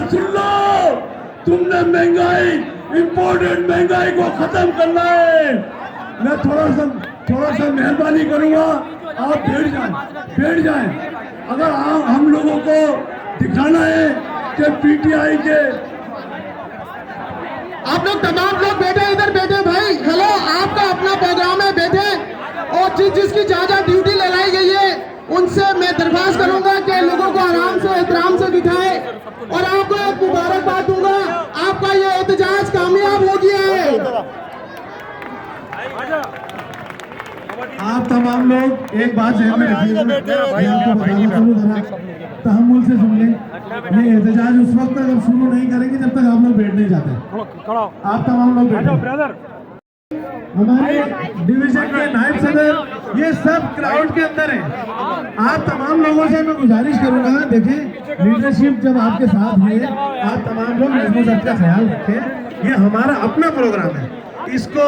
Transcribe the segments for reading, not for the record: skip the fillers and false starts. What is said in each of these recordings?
सुन लो, तुमने महंगाई, इंपोर्टेड महंगाई को खत्म करना है। मैं थोड़ा सा मेहरबानी करूंगा, आप बैठ जाएं। अगर हम लोगों को दिखाना है कि पीटीआई के आप लोग तमाम लोग बैठे, इधर बैठे भाई। हेलो, आपका अपना प्रोग्राम है, बैठे। और जिसकी ज्यादा ड्यूटी लगाई गई है उनसे मैं दरख्वास्त करूंगा कि लोगों को आराम से एहतराम से बिठाए। और आपको एक मुबारकबाद दूंगा, आपका ये एहतजाज कामयाब हो गया है। आप तमाम लोग एक बात ध्यान में रखिएगा, तहम्मुल से सुन लें। ये एहतजाज उस वक्त तक शुरू नहीं करेंगे जब तक आप लोग बैठ नहीं जाते। आप तमाम लोग बैठो। हमारे डिवीजन के नायब सदर ये सब क्राउड के अंदर है। आप तमाम लोगों से मैं गुजारिश करूंगा, देखें लीडरशिप जब आपके साथ है, आप तमाम लोग नज़्म ज़ब्त का ख्याल रखें। ये हमारा अपना प्रोग्राम है, इसको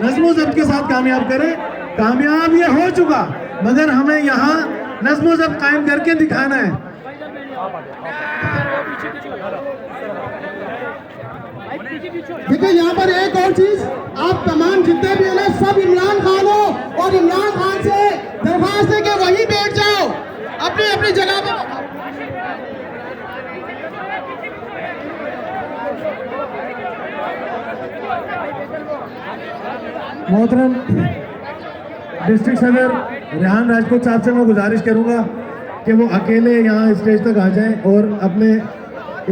नज़्म ज़ब्त के साथ कामयाब करें। कामयाब ये हो चुका, मगर हमें यहाँ नज़्म ज़ब्त कायम करके दिखाना है। देखिए यहाँ पर एक और चीज, आप तमाम जितने भी हैं ना, सब इमरान खान हो और इमरान खान से दरख्वास्त है कि वहीं बैठ जाओ अपनी अपनी जगह पर। मोहतरम डिस्ट्रिक्ट सदर रेहान राजपूत साहब से मैं गुजारिश करूंगा कि वो अकेले यहाँ स्टेज तक आ जाएं और अपने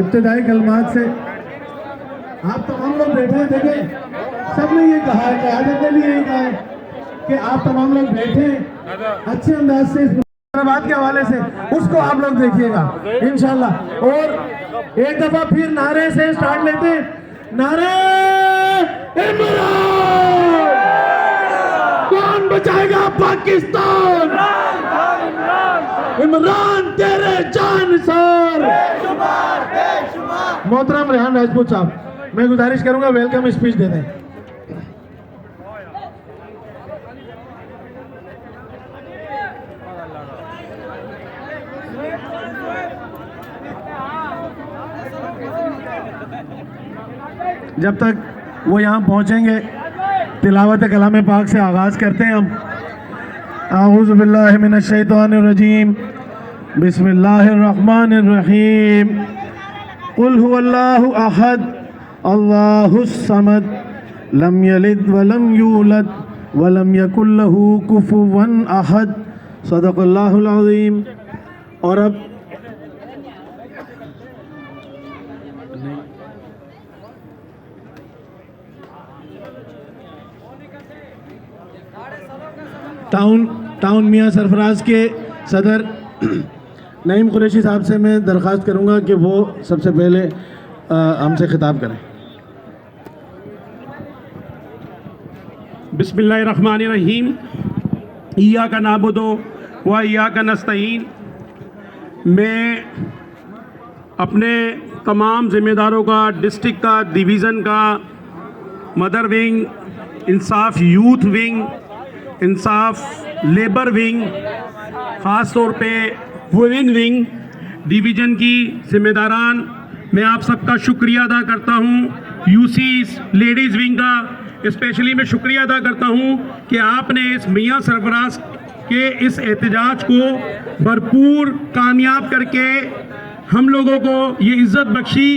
इब्तिदाई कलमात से आप तमाम लोग बैठे हैं। देखें सबने ये कहा है, क़यादत ने भी यही कहा है कि आप तमाम लोग बैठे अच्छे अंदाज से बात के हवाले से उसको आप लोग देखिएगा इंशाल्लाह। और एक दफा फिर नारे से स्टार्ट लेते हैं, नारे इमरान, कौन बचाएगा पाकिस्तान, इमरान तेरे जानसार। मोहतरम रेहान राजपूत साहब, मैं गुजारिश करूंगा वेलकम स्पीच दे दें। जब तक वो यहाँ पहुँचेंगे तिलावत कलाम पाक से आगाज़ करते हैं हम। आऊज़ु बिल्लाहि मिनश शैतानिर रजीम, बिस्मिल्लाहिर रहमानिर रहीम। कुल हुवल्लाहु अहद, अल्लाहुस समद, लम यलिद वलम यूलद वलम यकुल लहू कुफुवन अहद। सदक़ल्लाहुल अज़ीम। और अब टाउन मियाँ सरफराज के सदर नईम कुरैशी साहब से मैं दरख्वास्त करूंगा कि वो सबसे पहले हमसे खिताब करें। बिस्मिल्लाहिर्रहमानिर्रहीम। इय्याका नअबुदु व इय्याका नस्तईन। मैं अपने तमाम ज़िम्मेदारों का, डिस्ट्रिक्ट का, डिवीज़न का, मदर विंग, इंसाफ यूथ विंग, इंसाफ लेबर विंग, ख़ास तौर पे वुमेन विंग डिवीज़न की ज़िम्मेदारान, मैं आप सबका शुक्रिया अदा करता हूँ। यूसीस लेडीज़ विंग का स्पेशली मैं शुक्रिया अदा करता हूँ कि आपने इस मियाँ सरफराज के इस एहतजाज को भरपूर कामयाब करके हम लोगों को ये इज़्ज़त बख्शी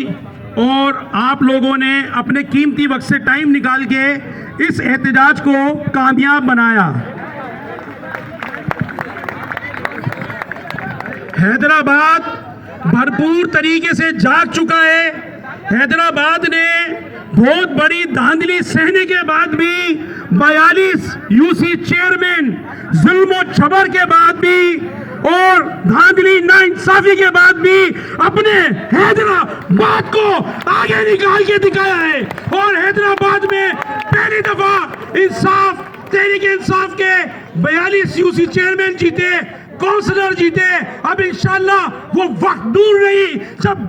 और आप लोगों ने अपने कीमती वक्त से टाइम निकाल के इस एहतजाज को कामयाब बनाया। हैदराबाद भरपूर तरीके से जाग चुका है। हैदराबाद ने बहुत बड़ी धांधली सहने के बाद भी 42 यूसी चेयरमैन, जुल्म और छबर के बाद भी और धांधली नाइंसाफी के बाद भी अपने हैदराबाद को आगे निकाल के दिखाया है। और हैदराबाद में पहली दफा इंसाफ, तहरीक इंसाफ के 42 यूसी चेयरमैन जीते, काउंसलर जीते। अब इंशाल्लाह वो वक्त दूर नहीं, सब